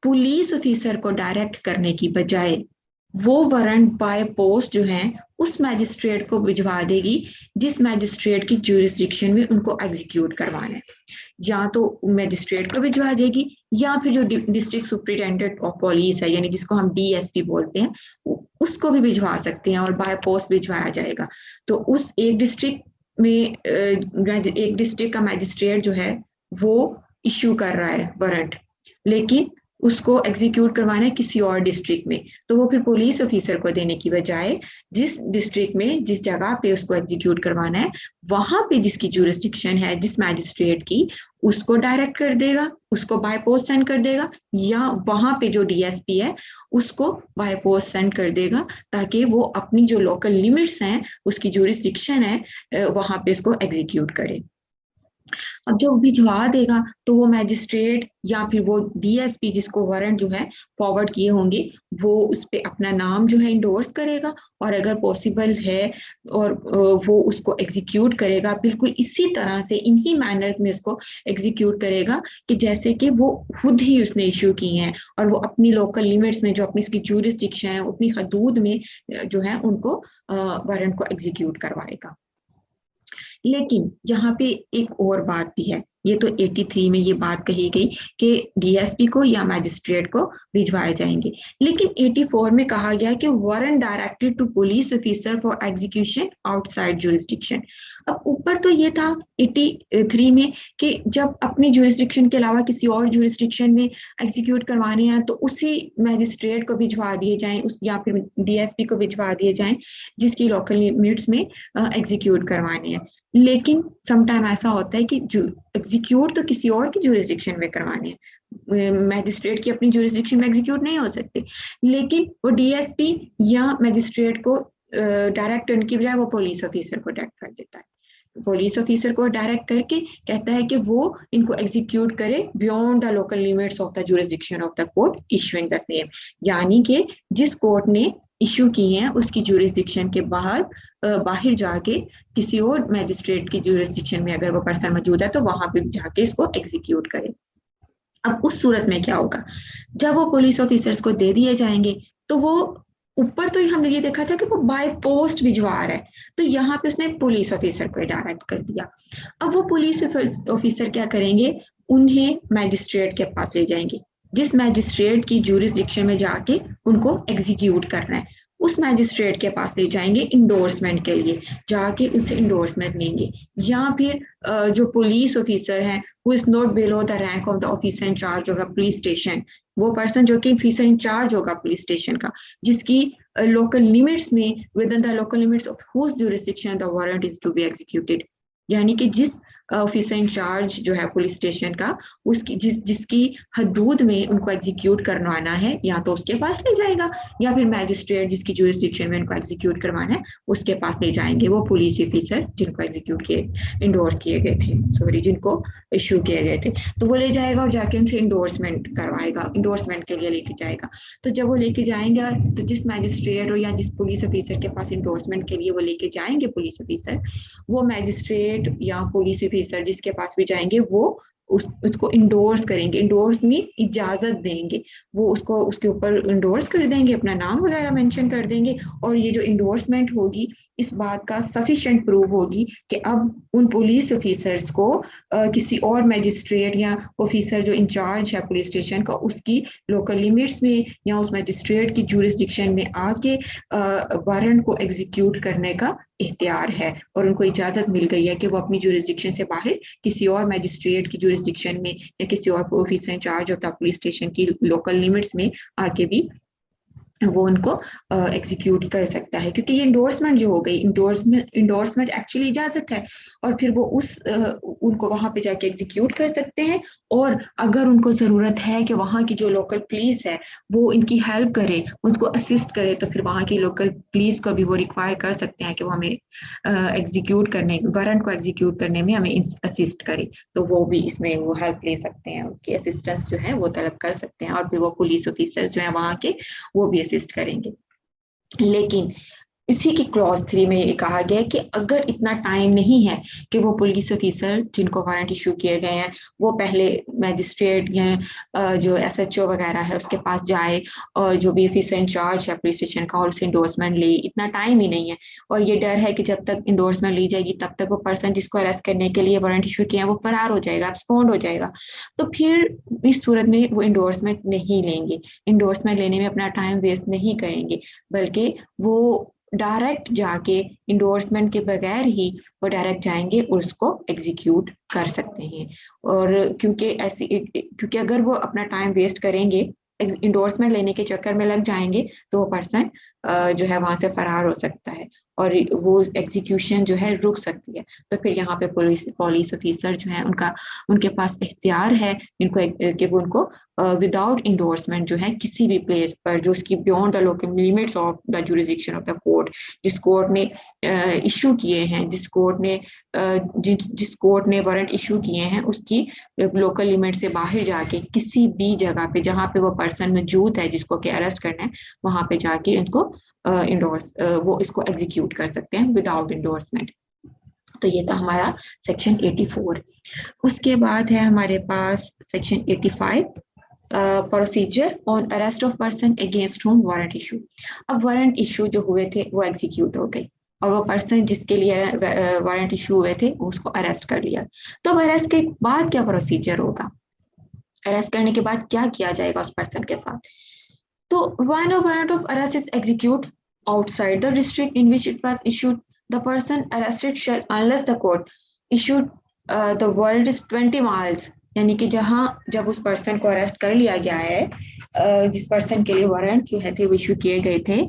Speaker 1: पुलिस ऑफिसर को डायरेक्ट करने की बजाय वो वारंट बाय पोस्ट जो है उस मैजिस्ट्रेट को भिजवा देगी जिस मैजिस्ट्रेट की ज्यूरिसडिक्शन में उनको एग्जीक्यूट करवाना है। या तो मजिस्ट्रेट को भिजवा देगी, या फिर जो डिस्ट्रिक्ट सुप्रिटेंडेंट ऑफ पुलिस है, यानी जिसको हम डीएसपी बोलते हैं, उसको भी भिजवा सकते हैं और बाय पोस्ट भिजवाया जाएगा। तो उस एक डिस्ट्रिक्ट में एक डिस्ट्रिक्ट का मजिस्ट्रेट जो है वो इश्यू कर रहा है वारंट, लेकिन उसको एग्जीक्यूट करवाना है किसी और डिस्ट्रिक्ट में, तो वो फिर पुलिस ऑफिसर को देने की बजाय जिस डिस्ट्रिक्ट में जिस जगह पे उसको एग्जीक्यूट करवाना है वहां पे जिसकी जुरिस्डिक्शन है जिस मैजिस्ट्रेट की, उसको डायरेक्ट कर देगा, उसको बाय पोस्ट सेंड कर देगा, या वहां पे जो डीएसपी है उसको बाय पोस्ट सेंड कर देगा, ताकि वो अपनी जो लोकल लिमिट्स हैं उसकी जुरिस्डिक्शन है वहां पे इसको एग्जीक्यूट करे। अब जब भिजवा देगा तो वो मैजिस्ट्रेट या फिर वो डीएसपी जिसको वारंट जो है फॉरवर्ड किए होंगे वो उस पर अपना नाम जो है इंडोर्स करेगा, और अगर पॉसिबल है और वो उसको एग्जीक्यूट करेगा बिल्कुल इसी तरह से, इन्हीं मैनर्स में उसको एग्जीक्यूट करेगा कि जैसे कि वो खुद ही उसने इश्यू की हैं, और वो अपनी लोकल लिमिट्स में जो अपनी इसकी जुरिस्डिक्शन है अपनी हदूद में जो है उनको वारंट को एग्जीक्यूट करवाएगा। लेकिन यहाँ पे एक और बात भी है, ये तो 83 में ये बात कही गई कि डीएसपी को या मैजिस्ट्रेट को भिजवाए जाएंगे, लेकिन 84 में कहा गया कि warrant directed to police officer for execution outside jurisdiction. अब ऊपर तो ये था 83 में कि जब अपनी जुरिस्डिक्शन के अलावा किसी और जुरिस्डिक्शन में एग्जीक्यूट करवाने हैं तो उसी मैजिस्ट्रेट को भिजवा दिए जाएं या फिर डीएसपी को भिजवा दिए जाएं जिसकी लोकल लिमिट्स में एग्जीक्यूट करवाने हैं। लेकिन समटाइम ऐसा होता है कि एग्जीक्यूट तो किसी और की जुरिस्डिक्शन में करवाने हैं, मैजिस्ट्रेट की अपनी जुरिस्डिक्शन में एग्जीक्यूट नहीं हो सकते, लेकिन वो डीएसपी या मैजिस्ट्रेट को डायरेक्ट करने की बजाय वो पुलिस ऑफिसर को डायरेक्ट कर देता है। पुलिस ऑफिसर को डायरेक्ट करके कहता है कि वो इनको एग्जीक्यूट करे beyond the local limits of the jurisdiction of the court issuing the same, यानी कि जिस कोर्ट ने इशू की हैं उसकी जुरिस्डिक्शन के बाहर जाके किसी और मैजिस्ट्रेट की जुरिस्डिक्शन में अगर वो पर्सन मौजूद है तो वहां पे जाके इसको एग्जीक्यूट करे। अब उस सूरत में क्या होगा, जब वो पुलिस ऑफिसर्स को दे दिए जाएंगे तो वो ऊपर तो हमने ये देखा था कि वो बाय पोस्ट भिजवा रहा है, तो यहाँ पे उसने पुलिस ऑफिसर को डायरेक्ट कर दिया। अब वो पुलिस ऑफिसर क्या करेंगे, उन्हें मैजिस्ट्रेट के पास ले जाएंगे, जिस मैजिस्ट्रेट की जुरिस्डिक्शन में जाके उनको एग्जीक्यूट करना है उस मैजिस्ट्रेट के पास ले जाएंगे इंडोर्समेंट के लिए, जाके उनसे इंडोर्समेंट लेंगे। या फिर जो पुलिस ऑफिसर है who is not below the rank of the officer in charge of the police station, वो पर्सन जो कि ऑफिसर इन चार्ज होगा पुलिस स्टेशन का, जिसकी लोकल लिमिट्स में within the local limits of whose jurisdiction the warrant is to be executed, यानी कि जिस ऑफिसर इन चार्ज जो है पुलिस स्टेशन का उसकी जिसकी हदूद में उनको एग्जीक्यूट करवाना है या तो उसके पास ले जाएगा, या फिर मैजिस्ट्रेट जिसकी जुरिस्डिक्शन में उनको एग्जीक्यूट करवाना है उसके पास ले जाएंगे वो पुलिस ऑफिसर जिनको एग्जीक्यूट किए इंडोर्स किए गए थे, सॉरी जिनको इशू किए गए थे, तो वो ले जाएगा और जाके उनसे इंडोर्समेंट करवाएगा, इंडोर्समेंट के लिए लेके जाएगा। तो जब वो लेके जाएंगे तो जिस मैजिस्ट्रेट और या जिस पुलिस ऑफिसर के पास इंडोर्समेंट के लिए वो लेके जाएंगे पुलिस ऑफिसर, वो मैजिस्ट्रेट या पुलिस ऑफिसर जिसके पास भी जाएंगे वो उसको इंडोर्स करेंगे, इंडोर्स में इजाजत देंगे, वो उसको उसके ऊपर इंडोर्स कर देंगे, अपना नाम वगैरह मेंशन कर देंगे, और ये जो इंडोर्समेंट होगी इस बात का सफिशिएंट प्रूफ होगी कि अब उन पुलिस ऑफिसर्स को किसी और मैजिस्ट्रेट या ऑफिसर जो इंचार्ज है पुलिस स्टेशन का उसकी लोकल लिमिट्स में या उस मैजिस्ट्रेट की जुरिस्डिक्शन में आके वारंट को एग्जीक्यूट करने का इख्तियार है, और उनको इजाजत मिल गई है कि वो अपनी जुरिस्डिक्शन से बाहर किसी और मैजिस्ट्रेट की जुरिस्डिक्शन में या किसी और officer in charge of the police station की लोकल लिमिट्स में आके भी वो उनको एग्जीक्यूट कर सकता है, क्योंकि ये इंडोर्समेंट जो हो गई, इंडोर्समेंट एक्चुअली इजाजत है, और फिर वो उनको वहां पे जाके एग्जीक्यूट कर सकते हैं, और अगर उनको जरूरत है कि वहां की जो लोकल पुलिस है वो इनकी हेल्प करे, उसको असिस्ट करे, तो फिर वहां की लोकल पुलिस को भी वो रिक्वायर कर सकते हैं कि वो हमें एग्जीक्यूट करने वारंट को एग्जीक्यूट करने में हमें असिस्ट करे, तो वो भी इसमें वो हेल्प ले सकते हैं, उनकी असिस्टेंस जो है वो तलब कर सकते हैं, और फिर वो पुलिस ऑफिसर्स जो है वहां के वो भी असिस्ट करेंगे। लेकिन इसी की क्लॉज 3 में ये कहा गया है कि अगर इतना टाइम नहीं है कि वो पुलिस ऑफिसर जिनको वारंट इशू किए गए हैं वो पहले मैजिस्ट्रेट या जो एसएचओ वगैरह है उसके पास जाए, और जो भी ऑफिसर इंचार्ज है पुलिस स्टेशन का, और उससे इंडोर्समेंट ले, इतना टाइम ही नहीं है। और ये डर है कि जब तक इंडोर्समेंट ली जाएगी तब तक वो पर्सन जिसको अरेस्ट करने के लिए वारंट इशू किया है वो फरार हो जाएगा, एब्सकॉन्ड हो जाएगा। तो फिर इस सूरत में वो इंडोर्समेंट नहीं लेंगे, इंडोर्समेंट लेने में अपना टाइम वेस्ट नहीं करेंगे, बल्कि वो डायरेक्ट जाके इंडोर्समेंट के बगैर ही वो डायरेक्ट जाएंगे और उसको एग्जीक्यूट कर सकते हैं। और क्योंकि अगर वो अपना टाइम वेस्ट करेंगे, इंडोर्समेंट लेने के चक्कर में लग जाएंगे, तो वो पर्सन जो है वहां से फरार हो सकता है और वो एग्जीक्यूशन जो है रुक सकती है। तो फिर यहाँ पे पुलिस ऑफिसर जो है उनका उनके पास इख्तियार है इनको कि वो उनको विदाउट इंडोर्समेंट जो है किसी भी प्लेस पर जो उसकी beyond the local limits of the jurisdiction of the court, जिस कोर्ट ने इशू किए हैं, जिस कोर्ट ने वारंट इशू किए हैं उसकी लोकल लिमिट से बाहर जाके किसी भी जगह पे जहाँ पे वो पर्सन मौजूद है जिसको के अरेस्ट करना है, वहां पे जाके उनको वो इसको एग्जीक्यूट कर सकते हैं विदाउट इंडोर्समेंट। तो ये था हमारा सेक्शन 84। उसके बाद है हमारे पास section 85, procedure on arrest of person against home warrant issue. अब वारंट इशू जो हुए थे वो एग्जीक्यूट हो गए और वो पर्सन जिसके लिए वारंट इशू हुए थे उसको अरेस्ट कर लिया। तो अब अरेस्ट के बाद क्या प्रोसीजर होगा, अरेस्ट करने के बाद क्या किया जाएगा उस पर्सन के साथ? तो when a warrant of arrest is executed outside the district in which it was issued, the person arrested shall, unless the court issued the warrant is 20 miles, यानी कि जहां जब उस पर्सन को अरेस्ट कर लिया गया है, जिस पर्सन के लिए वारंट जो है थे वो इशू किए गए थे,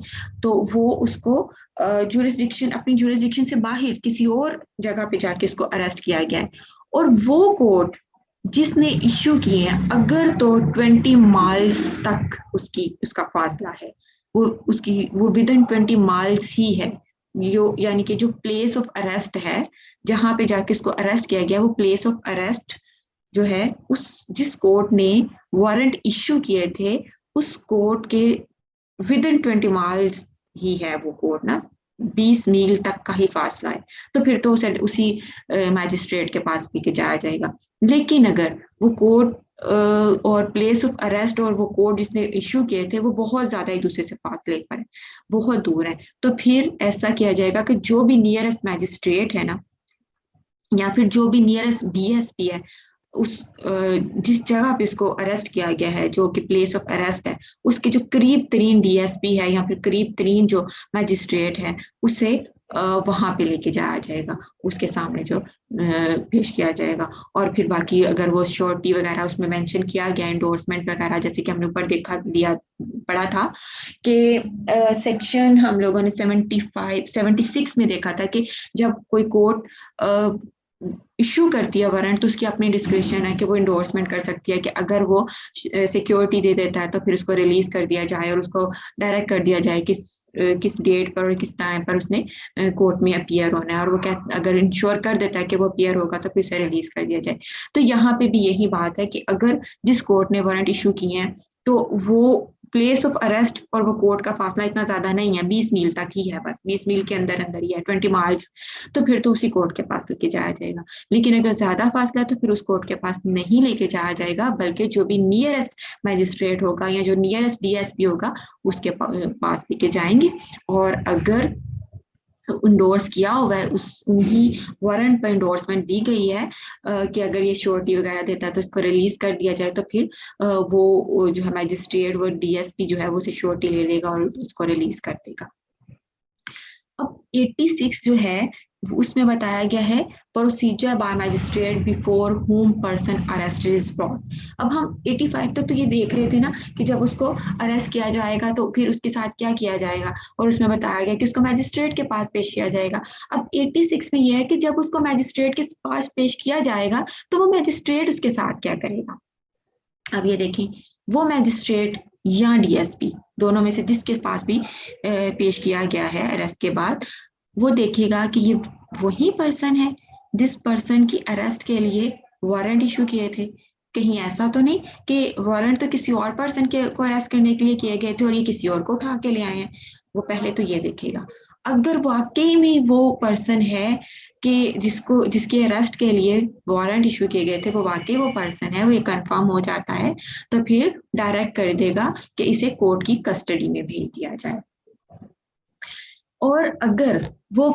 Speaker 1: तो वो उसको जुरिस्डिक्शन अपनी जुरिस्डिक्शन से बाहर किसी और जगह पे जाके उसको अरेस्ट किया गया है, और वो कोर्ट जिसने इश्यू किए हैं अगर तो 20 माइल्स तक उसका फासला है, वो विद इन 20 माइल्स ही है, जो यानी कि जो प्लेस ऑफ अरेस्ट है जहां पे जाके उसको अरेस्ट किया गया वो प्लेस ऑफ अरेस्ट जो है उस जिस कोर्ट ने वारंट इश्यू किए थे उस कोर्ट के विद इन 20 माइल्स ही है वो कोर्ट ना, 20 मील तक का ही फासला है। तो फिर तो उसी मैजिस्ट्रेट के पास भी के जाया जाएगा। लेकिन अगर वो कोर्ट और प्लेस ऑफ अरेस्ट और वो कोर्ट जिसने इश्यू किए थे वो बहुत ज्यादा एक दूसरे से फासले पर है, बहुत दूर है, तो फिर ऐसा किया जाएगा कि जो भी नियरेस्ट मैजिस्ट्रेट है ना, या फिर जो भी नियरेस्ट डीएसपी है उस जिस जगह पे इसको अरेस्ट किया गया है जो कि प्लेस ऑफ अरेस्ट है, उसके जो करीब तरीन डीएसपी है या फिर करीब तरीन जो मैजिस्ट्रेट है उसे वहां पे लेके जाया जाएगा, उसके सामने जो पेश किया जाएगा। और फिर बाकी अगर वो श्योरिटी वगैरह उसमें मेंशन किया गया, एंडोर्समेंट वगैरह, जैसे कि हमने ऊपर देखा दिया पढ़ा था कि सेक्शन हम लोगों ने 76 में देखा था कि जब कोई कोर्ट इशू करती है वारंट तो उसकी अपनी डिस्क्रिप्शन है कि वो इंडोर्समेंट कर सकती है कि अगर वो सिक्योरिटी दे देता है तो फिर उसको रिलीज कर दिया जाए और उसको डायरेक्ट कर दिया जाए किस डेट पर और किस टाइम पर उसने कोर्ट में अपीयर होना है, और वो अगर इंश्योर कर देता है कि वो अपीयर होगा तो फिर उसे रिलीज कर दिया जाए। तो यहाँ पे भी यही बात है कि अगर जिस कोर्ट ने वारंट इशू किए हैं तो वो प्लेस ऑफ अरेस्ट और वो कोर्ट का फासला इतना ज्यादा नहीं है, 20 मील तक ही है, बस 20 मील के अंदर अंदर ही है, 20 माइल्स, तो फिर तो उसी कोर्ट के पास लेके जाया जाएगा। लेकिन अगर ज्यादा फासला है तो फिर उस कोर्ट के पास नहीं लेके जाया जाएगा, बल्कि जो भी नियरेस्ट मैजिस्ट्रेट होगा या जो नियरेस्ट डीएसपी होगा उसके पास लेके जाएंगे। और अगर इंडोर्स किया हुआ है उस उन्हीं वारंट पर इंडोर्समेंट दी गई है कि अगर ये श्योरिटी वगैरह देता है तो इसको रिलीज कर दिया जाए, तो फिर वो जो है मैजिस्ट्रेट वो डीएसपी जो है वो उसे श्योरिटी ले लेगा और उसको रिलीज कर देगा। अब 86 जो है उसमें बताया गया है procedure bye magistrate before home person arrested is brought. अब हम 85 तक तो ये देख रहे थे ना कि जब उसको अरेस्ट किया जाएगा तो फिर उसके साथ क्या किया जाएगा, और उसमें बताया गया कि उसको मैजिस्ट्रेट के पास पेश किया जाएगा। अब 86 में यह है कि जब उसको मैजिस्ट्रेट के पास पेश किया जाएगा तो वो मैजिस्ट्रेट उसके साथ क्या करेगा। अब ये देखें, वो मैजिस्ट्रेट या डीएसपी दोनों में से जिसके पास भी पेश किया गया है अरेस्ट के बाद, वो देखेगा कि ये वही पर्सन है जिस पर्सन की अरेस्ट के लिए वारंट इशू किए थे। कहीं ऐसा तो नहीं कि वारंट तो किसी और पर्सन के को अरेस्ट करने के लिए किए गए थे और ये किसी और को उठा के ले आए हैं, वो पहले तो ये देखेगा। अगर वाकई में वो पर्सन है कि जिसके अरेस्ट के लिए वारंट इशू किए गए थे वो वाकई वो पर्सन है, वो ये कंफर्म हो जाता है, तो फिर डायरेक्ट कर देगा कि इसे कोर्ट की कस्टडी में भेज दिया जाए। और अगर वो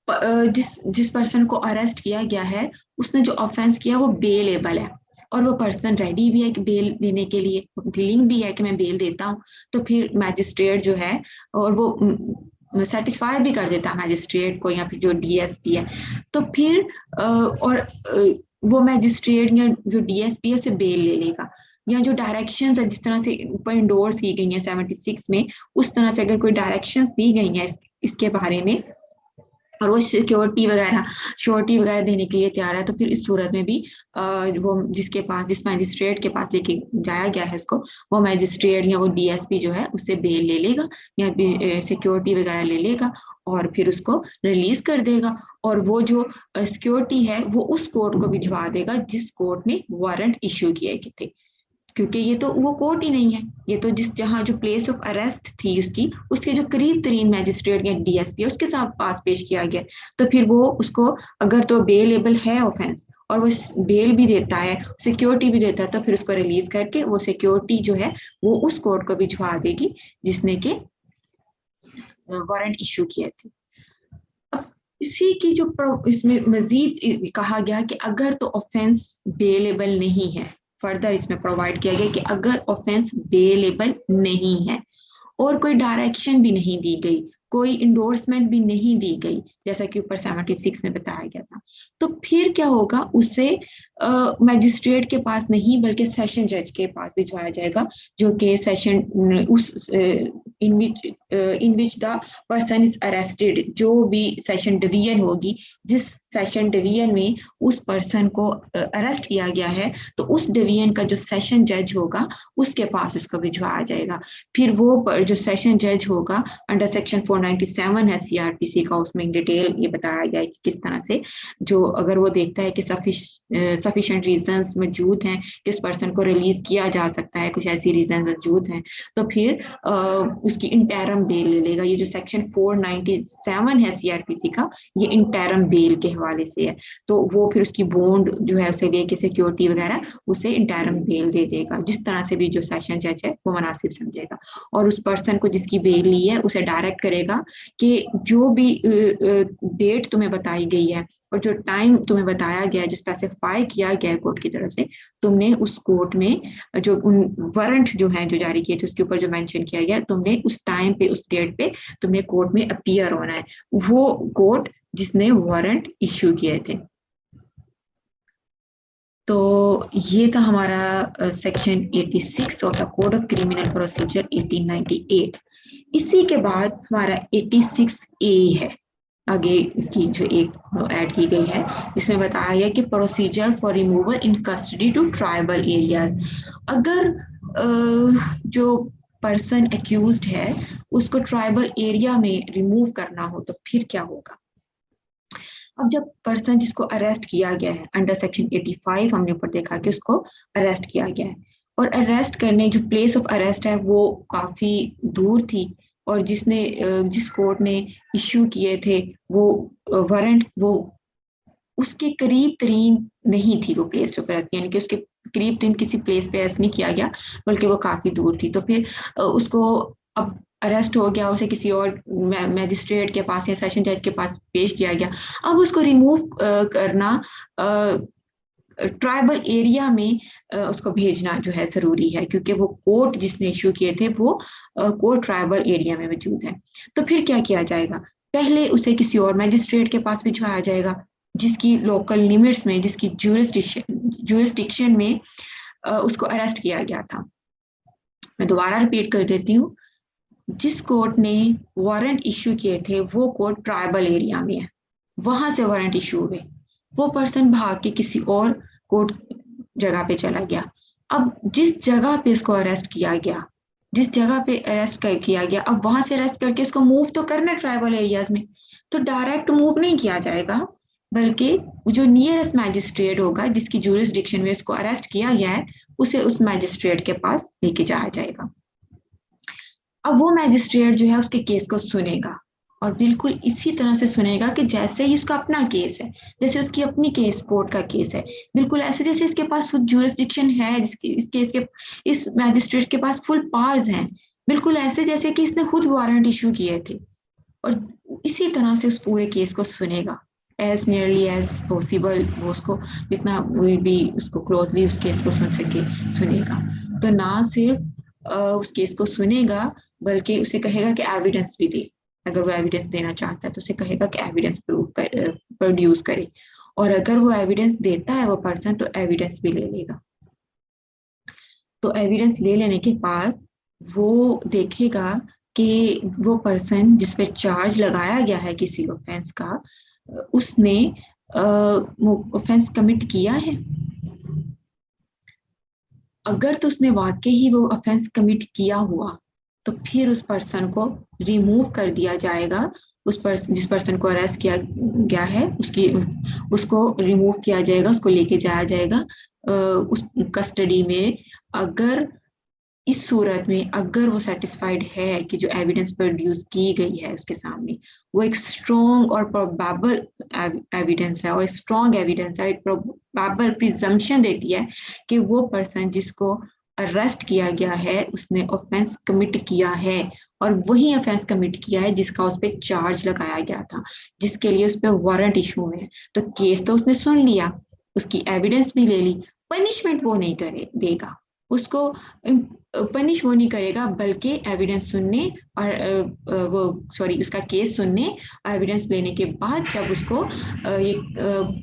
Speaker 1: जिस जिस पर्सन को अरेस्ट किया गया है उसने जो ऑफेंस किया वो बेलेबल है और वो पर्सन रेडी भी है कि बेल देने के लिए, विलिंग भी है कि मैं बेल देता हूँ, तो फिर मैजिस्ट्रेट जो है और वो भी कर देता है मैजिस्ट्रेट को या फिर जो डीएसपी है, तो फिर वो मैजिस्ट्रेट या जो डीएसपी है उसे बेल ले लेगा। या जो डायरेक्शंस है जिस तरह से ऊपर इंडोर्स की गई है 76 में, उस तरह से अगर कोई डायरेक्शंस दी गई हैं इसके बारे में और वो श्योरिटी वगैरह देने के लिए तैयार है, तो फिर इस सूरत में भी वो जिस मैजिस्ट्रेट के पास लेके जाया गया है इसको, वो मैजिस्ट्रेट या वो डीएसपी जो है उससे बेल ले लेगा या सिक्योरिटी वगैरह ले लेगा और फिर उसको रिलीज कर देगा। और वो जो सिक्योरिटी है वो उस कोर्ट को भिजवा देगा जिस कोर्ट ने वारंट इश्यू किए थे, क्योंकि ये तो वो कोर्ट ही नहीं है, ये तो जहाँ जो प्लेस ऑफ अरेस्ट थी उसके जो करीब तरीन मैजिस्ट्रेट या डीएसपी है उसके साथ पास पेश किया गया, तो फिर वो उसको अगर तो बेलेबल है ऑफेंस और वो बेल भी देता है, सिक्योरिटी भी देता है, तो फिर उसको रिलीज करके वो सिक्योरिटी जो है वो उस कोर्ट को भिजवा देगी जिसने के वारंट इशू किए थे। अब इसी की जो इसमें मजीद कहा गया कि अगर तो ऑफेंस बेलेबल नहीं है, फर्दर इसमें प्रोवाइड किया गया कि अगर ऑफेंस बेलेबल नहीं है और कोई डायरेक्शन भी नहीं दी गई, कोई इंडोर्समेंट भी नहीं दी गई जैसा कि ऊपर 76 में बताया गया था, तो फिर क्या होगा, उसे मैजिस्ट्रेट के पास नहीं बल्कि सेशन जज के पास भिजवाया जाएगा, जो कि सेशन उस in which the person is arrested, जो भी सेशन डिवीजन होगी, जिस सेशन डिवीजन में उस पर्सन को अरेस्ट किया गया है, तो उस डिवीजन का जो सेशन जज होगा उसके पास उसको भिजवाया जाएगा। फिर वो जो सेशन जज होगा अंडर सेक्शन 497 है सीआरपीसी का, उसमें डिटेल ये बताया गया है कि किस तरह से जो अगर वो देखता है कि सफिशिएंट रीजंस मौजूद हैं कि उस पर्सन को रिलीज किया जा सकता है, कुछ ऐसी रीजन मौजूद हैं, तो फिर उसकी इंटरम बेल ले लेगा। ये जो सेक्शन 497 है सीआरपीसी का, ये इंटरम बेल के हवाले से है, तो वो फिर उसकी बॉन्ड जो है उसे लेके सिक्योरिटी वगैरह उसे इंटरम बेल दे देगा, जिस तरह से भी जो सेशन जज है वो मुनासिब समझेगा। और उस पर्सन को जिसकी बेल ली है उसे डायरेक्ट करेगा कि जो भी डेट तुम्हें बताई गई है और जो टाइम तुम्हें बताया गया है, जो स्पेसिफाई किया गया है कोर्ट की तरफ से, तुमने उस कोर्ट में जो उन वारंट जो है जो जारी किए थे उसके ऊपर जो मेंशन किया गया, तुमने उस टाइम पे उस डेट पे तुमने कोर्ट में अपीयर होना है, वो कोर्ट जिसने वारंट इश्यू किए थे। तो ये था हमारा section 86 of the code of criminal procedure 1898। इसी के बाद हमारा 86A है, आगे इसकी जो एक ऐड की गई है जिसमें बताया गया कि procedure for removal in custody to tribal areas. अगर जो पर्सन एक्यूज्ड है उसको ट्राइबल एरिया में रिमूव करना हो तो फिर क्या होगा। अब जब पर्सन जिसको अरेस्ट किया गया है अंडर सेक्शन 85, हमने ऊपर देखा कि उसको अरेस्ट किया गया है और अरेस्ट करने जो प्लेस ऑफ अरेस्ट है वो काफी दूर थी और जिस कोर्ट ने इश्यू किए थे वो वारंट वो उसके करीब तरीन नहीं थी वो प्लेस ऑफ अरेस्ट, यानी कि उसके करीब तरीन किसी प्लेस पे अरेस्ट नहीं किया गया बल्कि वो काफी दूर थी, तो फिर उसको अब अरेस्ट हो गया, उसे किसी और मैजिस्ट्रेट के पास या सेशन जज के पास पेश किया गया। अब उसको रिमूव करना ट्राइबल एरिया में उसको भेजना जो है जरूरी है, क्योंकि वो कोर्ट जिसने इश्यू किए थे वो कोर्ट ट्राइबल एरिया में मौजूद है। तो फिर क्या किया जाएगा, पहले उसे किसी और मैजिस्ट्रेट के पास भिजवाया जाएगा जिसकी लोकल लिमिट्स में, जिसकी ज्यूरिस्डिक्शन में उसको अरेस्ट किया गया था। मैं दोबारा रिपीट कर देती हूँ, जिस कोर्ट ने वारंट इश्यू किए थे वो कोर्ट ट्राइबल एरिया में है, वहां से वारंट इश्यू हुए, वो पर्सन भाग के किसी और कोर्ट जगह पे चला गया। अब जिस जगह पे इसको अरेस्ट किया गया, जिस जगह पे अरेस्ट किया गया, अब वहां से अरेस्ट करके इसको मूव तो करना ट्राइबल एरियाज में, तो डायरेक्ट मूव नहीं किया जाएगा, बल्कि जो नियरेस्ट मैजिस्ट्रेट होगा जिसकी ज्यूरिसडिक्शन में इसको अरेस्ट किया गया है उसे उस मैजिस्ट्रेट के पास लेके जाया जाएगा। अब वो मैजिस्ट्रेट जो है उसके केस को सुनेगा और बिल्कुल इसी तरह से सुनेगा कि जैसे ही उसका अपना केस है, जैसे उसकी अपनी केस कोर्ट का केस है, बिल्कुल ऐसे जैसे इसके पास जुरिस्डिक्शन है, जिसकी इस केस के इस मैजिस्ट्रेट के पास फुल पावर्स हैं, बिल्कुल ऐसे जैसे कि इसने खुद वारंट इशू किए थे। और इसी तरह से उस पूरे केस को सुनेगा एज नियरली एज पॉसिबल, वो उसको जितना वो भी उसको क्लोजली उस केस को सुन सके सुनेगा। तो ना सिर्फ उस केस को सुनेगा, बल्कि उसे कहेगा कि एविडेंस भी दे। अगर वो एविडेंस देना चाहता है तो उसे कहेगा कि एविडेंस प्रोड्यूस करे, और अगर वो एविडेंस देता है वो पर्सन तो एविडेंस भी ले लेगा। तो एविडेंस ले लेने के बाद वो देखेगा कि वो पर्सन जिस पे चार्ज लगाया गया है किसी ऑफेंस का, उसने ऑफेंस कमिट किया है। अगर तो उसने वाकई ही वो ऑफेंस कमिट किया हुआ, तो फिर उस पर्सन को रिमूव कर दिया जाएगा। उस पर्सन जिस पर्सन को अरेस्ट किया गया है उसकी उसको रिमूव किया जाएगा, उसको लेके जाया जाएगा उस कस्टडी में। अगर इस सूरत में अगर वो सेटिस्फाइड है कि जो एविडेंस प्रोड्यूस की गई है उसके सामने वो एक स्ट्रॉन्ग और प्रोबेबल एविडेंस है, और स्ट्रॉन्ग एविडेंस है, एक प्रोबेबल प्रिजम्पशन देती है कि वो पर्सन जिसको अरेस्ट किया गया है उसने ऑफेंस कमिट किया है, और वही ऑफेंस कमिट किया है जिसका उस पर चार्ज लगाया गया था, जिसके लिए उस पर वारंट इशू है। तो केस तो उसने सुन लिया, उसकी एविडेंस भी ले ली, पनिशमेंट वो नहीं करे देगा उसको, पनिश वो नहीं करेगा, बल्कि एविडेंस सुनने और वो सॉरी उसका केस सुनने, एविडेंस लेने के बाद जब उसको ये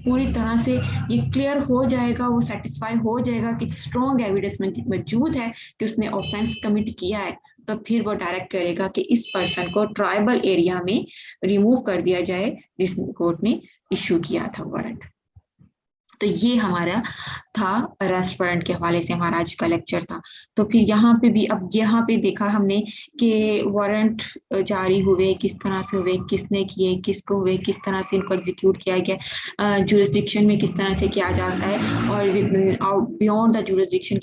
Speaker 1: पूरी तरह से ये क्लियर हो जाएगा, वो सेटिस्फाई हो जाएगा कि स्ट्रॉन्ग एविडेंस मौजूद है कि उसने ऑफेंस कमिट किया है, तो फिर वो डायरेक्ट करेगा कि इस पर्सन को ट्राइबल एरिया में रिमूव कर दिया जाए जिस कोर्ट ने इशू किया था वारंट। तो ये हमारा था अरेस्ट वारंट के हवाले से हमारा आज का लेक्चर था। तो फिर यहाँ पे भी अब यहाँ पे देखा हमने कि वारंट जारी हुए किस तरह से हुए, किसने किए, किसको हुए, किस तरह से इनको एग्जीक्यूट किया गया, जुरिस्डिक्शन में किस तरह से किया जाता है, और बियॉन्ड द जुरिस्डिक्शन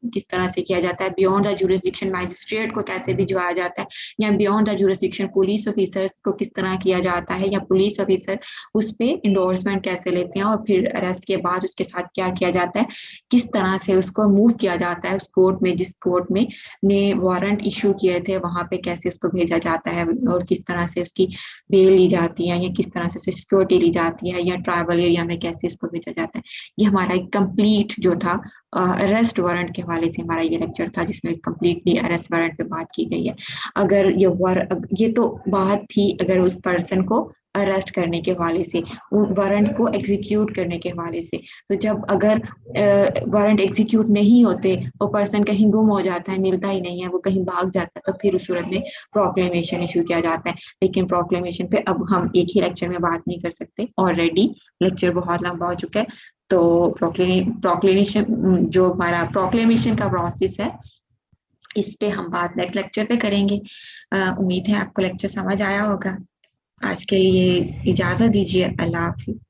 Speaker 1: किस तरह से किया जाता है, बियॉन्ड द जुरिस्डिक्शन मैजिस्ट्रेट को कैसे भिजवाया जाता है, या beyond the jurisdiction police officers को किस तरह किया जाता है, या पुलिस ऑफिसर उस पर इंडोर्समेंट कैसे लेते हैं, और फिर अरेस्ट के बाद उसके साथ क्या किया जाता है, किस तरह से उसको मूव किया जाता है उस कोर्ट में जिस कोर्ट में ने वारंट इशू किए थे वहां पे कैसे उसको भेजा जाता है, और किस तरह से उसकी बेल ली जाती है, या किस तरह से सिक्योरिटी ली जाती है, या ट्राइबल एरिया में कैसे उसको भेजा जाता है। ये हमारा एक कंप्लीट जो था अरेस्ट वारंट के हवाले से हमारा ये लेक्चर था, जिसमें कंप्लीटली अरेस्ट वारंट पे बात की गई है। अगर ये तो बात थी अगर उस पर्सन को अरेस्ट करने के हवाले से, वारंट को एग्जीक्यूट करने के हवाले से। तो जब अगर वारंट एग्जीक्यूट नहीं होते, वो पर्सन कहीं गुम हो जाता है, मिलता ही नहीं है, वो कहीं भाग जाता है, तो फिर उस सूरत में प्रोक्लेमेशन इशू किया जाता है। लेकिन प्रोक्लेमेशन पे अब हम एक ही लेक्चर में बात नहीं कर सकते, ऑलरेडी लेक्चर बहुत लंबा हो चुका है। तो प्रोक्लेमेशन जो हमारा प्रोक्लेमेशन का प्रोसेस है इस पे हम बात नेक्स्ट लेक्चर पे करेंगे। उम्मीद है आपको लेक्चर समझ आया होगा। आज के लिए इजाजत दीजिए, अल्लाह हाफिज।